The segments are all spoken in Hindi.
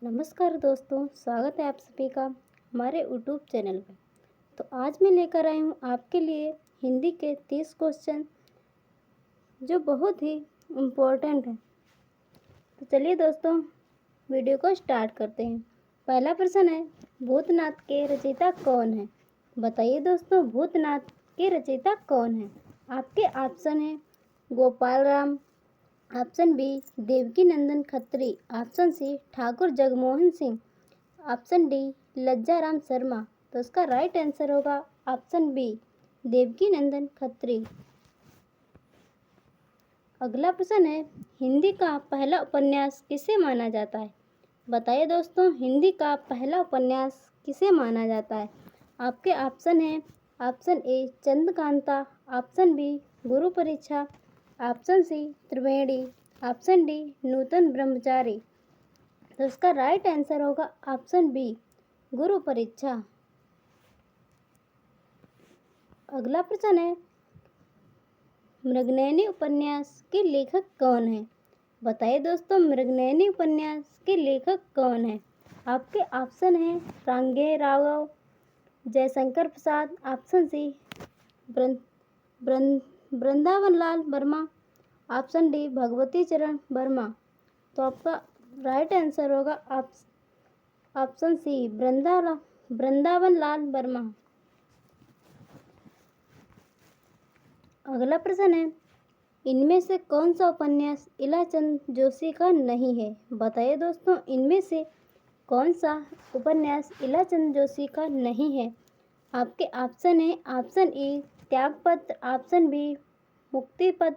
नमस्कार दोस्तों, स्वागत है आप सभी का हमारे यूट्यूब चैनल पे। तो आज मैं लेकर आई हूँ आपके लिए हिंदी के 30 क्वेश्चन जो बहुत ही इम्पोर्टेंट है। तो चलिए दोस्तों, वीडियो को स्टार्ट करते हैं। पहला प्रश्न है, भूतनाथ के रचयिता कौन है? बताइए दोस्तों, भूतनाथ के रचयिता कौन है? आपके ऑप्शन है Gopal Ram, option B Devki Nandan Khatri, option C Thakur Jagmohan Singh, option D Lajjaram Sharma. तो इसका राइट आंसर होगा ऑप्शन बी देवकी नंदन खत्री। अगला प्रश्न है, हिंदी का पहला उपन्यास किसे माना जाता है? बताइए दोस्तों, हिंदी का पहला उपन्यास किसे माना जाता है? आपके ऑप्शन है option A Chandrakanta, option B Guru Pariksha, option C Triveni, option D Nutan Brahmachari. तो इसका राइट आंसर होगा ऑप्शन बी गुरु परीक्षा। अगला प्रश्न है, मृगनयनी उपन्यास के लेखक कौन है? बताइए दोस्तों, मृगनयनी उपन्यास के लेखक कौन है? आपके ऑप्शन हैं रांगे Raghav, Jaishankar Prasad, option C Vrindavan Lal Verma, option D Bhagwati चरण वर्मा। तो आपका राइट आंसर होगा ऑप्शन सी वृंदावन लाल वर्मा। अगला प्रश्न है, इनमें से कौन सा उपन्यास इलाचंद जोशी का नहीं है? बताइए दोस्तों, इनमें से कौन सा उपन्यास इलाचंद जोशी का नहीं है? आपके ऑप्शन है ऑप्शन ए त्यागपत्र, ऑप्शन बी मुक्तिपद,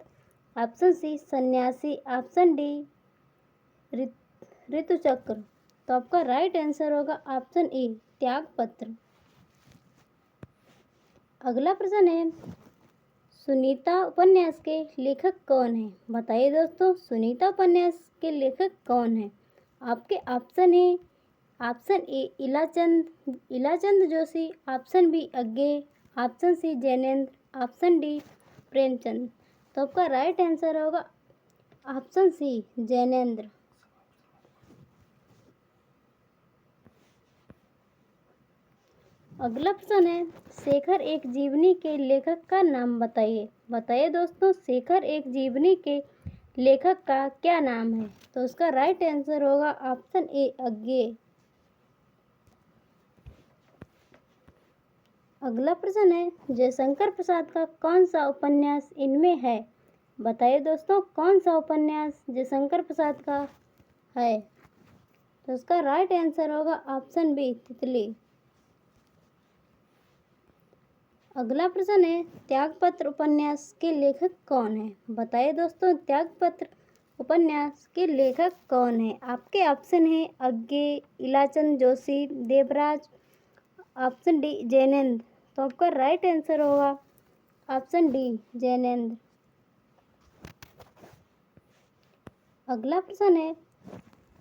ऑप्शन सी सन्यासी, ऑप्शन डी ऋतुचक्र। तो आपका राइट आंसर होगा ऑप्शन ए त्यागपत्र। अगला प्रश्न है, सुनीता उपन्यास के लेखक कौन है? बताइए दोस्तों, सुनीता उपन्यास के लेखक कौन है? आपके ऑप्शन है option A Ilachand Joshi, option B Agyeya, option C Jainendra, option D Premchand. तो आपका राइट आंसर होगा ऑप्शन सी जैनेन्द्र। अगला प्रश्न है, शेखर एक जीवनी के लेखक का नाम बताइए। बताइए दोस्तों, शेखर एक जीवनी के लेखक का क्या नाम है? तो उसका राइट आंसर होगा ऑप्शन ए अज्ञे। अगला प्रश्न है, जयशंकर प्रसाद का कौन सा उपन्यास इनमें है? बताइए दोस्तों, कौन सा उपन्यास जयशंकर प्रसाद का है? तो उसका राइट आंसर होगा ऑप्शन बी तितली। अगला प्रश्न है, त्यागपत्र उपन्यास के लेखक कौन है? बताइए दोस्तों, त्यागपत्र उपन्यास के लेखक कौन है? आपके ऑप्शन है अज्ञे, इलाचंद जोशी, देवराज, ऑप्शन डी जैनेन्द्र। तो आपका राइट आंसर होगा ऑप्शन डी जैनेन्द्र। अगला प्रश्न है,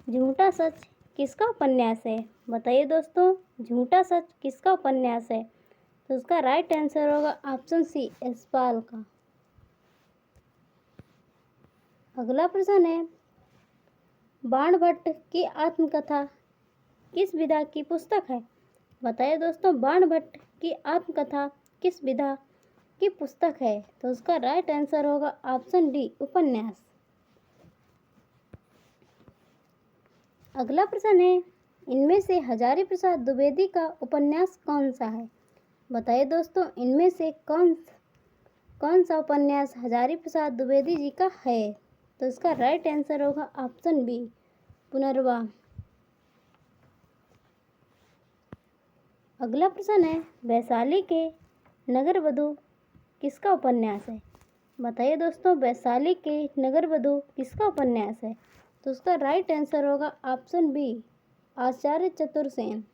झूठा सच किसका उपन्यास है? बताइए दोस्तों, झूठा सच किसका उपन्यास है? तो उसका राइट आंसर होगा ऑप्शन सी यशपाल का। अगला प्रश्न है, बाणभट्ट की आत्मकथा किस विधा की पुस्तक है? बताइए दोस्तों, बाणभट्ट की आत्मकथा किस विधा की पुस्तक है? तो उसका राइट आंसर होगा ऑप्शन डी उपन्यास। अगला प्रश्न है, इनमें से हजारी प्रसाद द्विवेदी का उपन्यास कौन सा है? बताइए दोस्तों, इनमें से कौन सा उपन्यास हजारी प्रसाद द्विवेदी जी का है? तो इसका राइट आंसर होगा ऑप्शन बी पुनर्वाह। अगला प्रश्न है, वैशाली के नगरवधू किसका उपन्यास है? बताइए दोस्तों, वैशाली के नगरवधू किसका उपन्यास है? तो उसका राइट आंसर होगा ऑप्शन बी आचार्य चतुरसेन।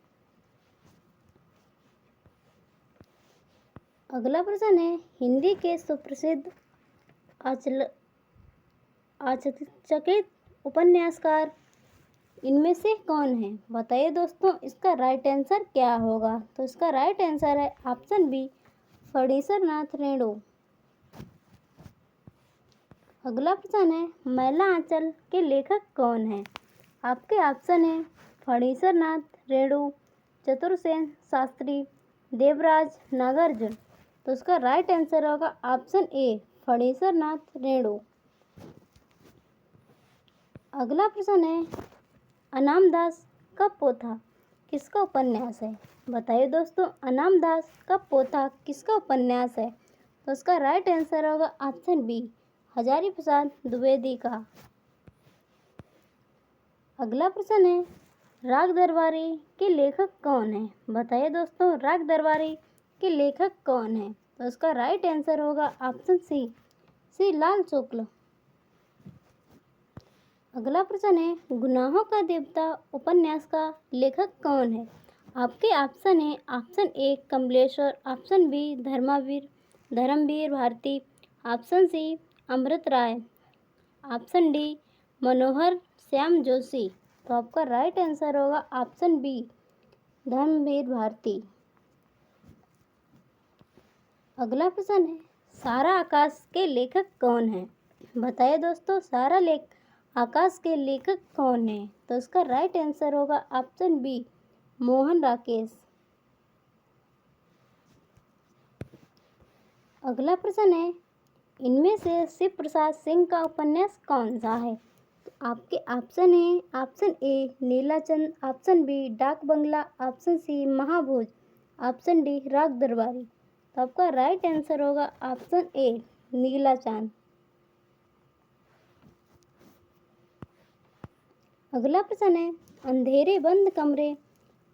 अगला प्रश्न है, हिंदी के सुप्रसिद्ध आश्चर्यचकित उपन्यासकार इनमें से कौन है? बताइए दोस्तों, इसका राइट आंसर क्या होगा? तो इसका राइट आंसर है ऑप्शन बी फणीसर नाथ रेणु। अगला प्रश्न है, मैला आंचल के लेखक कौन है? आपके ऑप्शन है फणीसरनाथ रेणु, चतुरसेन शास्त्री, देवराज नागार्जुन। तो उसका राइट आंसर होगा ऑप्शन ए फणीसरनाथ रेणु। अगला प्रश्न है, अनामदास का पोथा किसका उपन्यास है? बताइए दोस्तों, अनामदास का पोथा किसका उपन्यास है? तो उसका राइट आंसर होगा ऑप्शन बी हजारी प्रसाद द्विवेदी का। अगला प्रश्न है, राग दरबारी के लेखक कौन है? बताइए दोस्तों, राग दरबारी के लेखक कौन है? तो उसका राइट आंसर होगा ऑप्शन सी लाल शुक्ल। अगला प्रश्न है, गुनाहों का देवता उपन्यास का लेखक कौन है? आपके ऑप्शन है, option A Kamleshwar, option B Dharamvir Bharati, option C Amrit Rai, option D Manohar Shyam Joshi. तो आपका राइट आंसर होगा ऑप्शन बी धर्मवीर भारती। अगला प्रश्न है, सारा आकाश के लेखक कौन है? बताइए दोस्तों, आकाश के लेखक कौन है? तो इसका राइट आंसर होगा ऑप्शन बी मोहन राकेश। अगला प्रश्न है, इनमें से शिव प्रसाद सिंह का उपन्यास कौन सा है? तो आपके ऑप्शन है, ऑप्शन ए नीलाचंद, ऑप्शन बी डाक बंगला, ऑप्शन सी महाभोज, ऑप्शन डी राग दरबारी। तो आपका राइट आंसर होगा ऑप्शन ए नीलाचंद। अगला प्रश्न है, अंधेरे बंद कमरे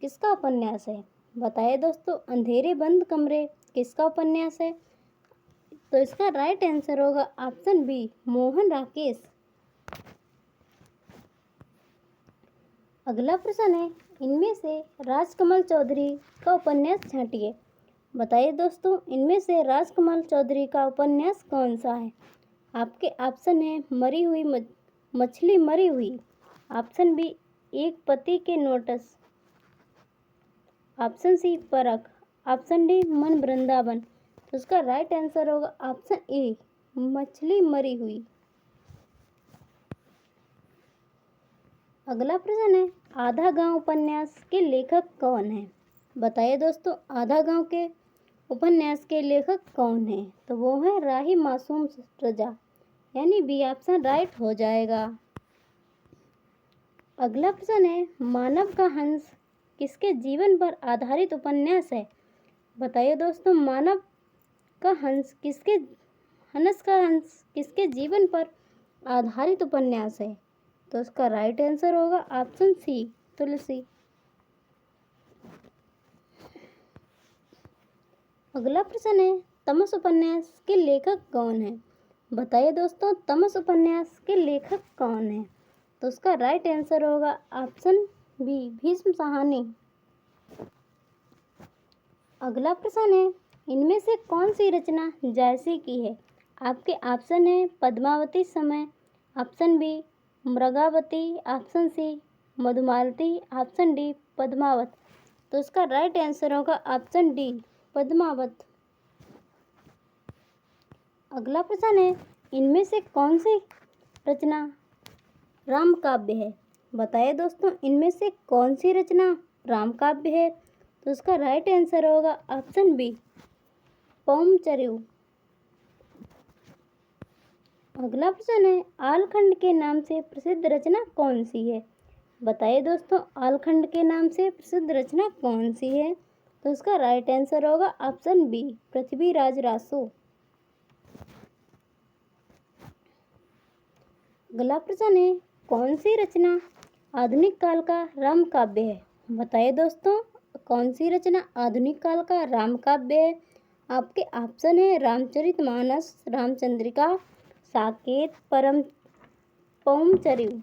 किसका उपन्यास है? बताइए दोस्तों, अंधेरे बंद कमरे किसका उपन्यास है? तो इसका राइट आंसर होगा ऑप्शन बी मोहन राकेश। अगला प्रश्न है, इनमें से राजकमल चौधरी का उपन्यास छांटिए। बताइए दोस्तों, इनमें से राजकमल चौधरी का उपन्यास कौन सा है? आपके ऑप्शन है, मरी हुई मछली मरी हुई, ऑप्शन बी एक पति के नोटिस, ऑप्शन सी परख, ऑप्शन डी मन वृंदावन। तो उसका राइट आंसर होगा ऑप्शन ए मछली मरी हुई। अगला प्रश्न है, आधा गांव उपन्यास के लेखक कौन है? बताइए दोस्तों, आधा गांव के उपन्यास के लेखक कौन है? तो वो है राही मासूम रजा, यानी बी ऑप्शन राइट हो जाएगा। अगला प्रश्न है, मानव का हंस किसके जीवन पर आधारित उपन्यास है? बताइए दोस्तों, मानव का हंस किसके जीवन पर आधारित उपन्यास है? तो उसका राइट आंसर होगा ऑप्शन सी तुलसी। अगला प्रश्न है, तमस उपन्यास के लेखक कौन है? बताइए दोस्तों, तमस उपन्यास के लेखक कौन है? तो उसका राइट आंसर होगा ऑप्शन बी भीष्म साहनी। अगला प्रश्न है, इनमें से कौन सी रचना जायसी की है? आपके ऑप्शन है, Padmavati Samay, option B Mrigavati, option C Madhumalati, option D Padmavat. तो इसका राइट आंसर होगा ऑप्शन डी पद्मावत। अगला प्रश्न है, इनमें से कौन सी रचना राम काव्य है? बताइए दोस्तों, इनमें से कौन सी रचना राम काव्य है? तो उसका राइट आंसर होगा ऑप्शन बी पौमचर्यु। अगला प्रश्न है, आलखंड के नाम से प्रसिद्ध रचना कौन सी है? बताइए दोस्तों, आलखंड के नाम से प्रसिद्ध रचना कौन सी है? तो इसका राइट आंसर होगा ऑप्शन बी पृथ्वीराज रासो। अगला प्रश्न है, कौन सी रचना आधुनिक काल का राम काव्य है? बताइए दोस्तों, कौन सी रचना आधुनिक काल का राम काव्य है? आपके ऑप्शन है, रामचरितमानस, रामचंद्रिका, साकेत, पौमचर्यु।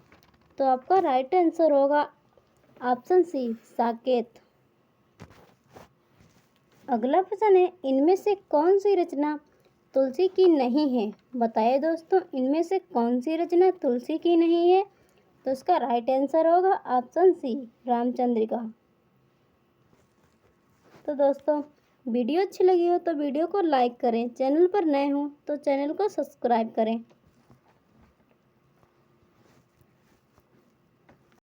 तो आपका राइट आंसर होगा ऑप्शन सी साकेत। अगला प्रश्न है, इनमें से कौन सी रचना तुलसी की नहीं है? बताइए दोस्तों, इनमें से कौन सी रचना तुलसी की नहीं है? तो इसका राइट आंसर होगा ऑप्शन सी रामचंद्रिका। तो दोस्तों, वीडियो अच्छी लगी हो तो वीडियो को लाइक करें, चैनल पर नए हो तो चैनल को सब्सक्राइब करें।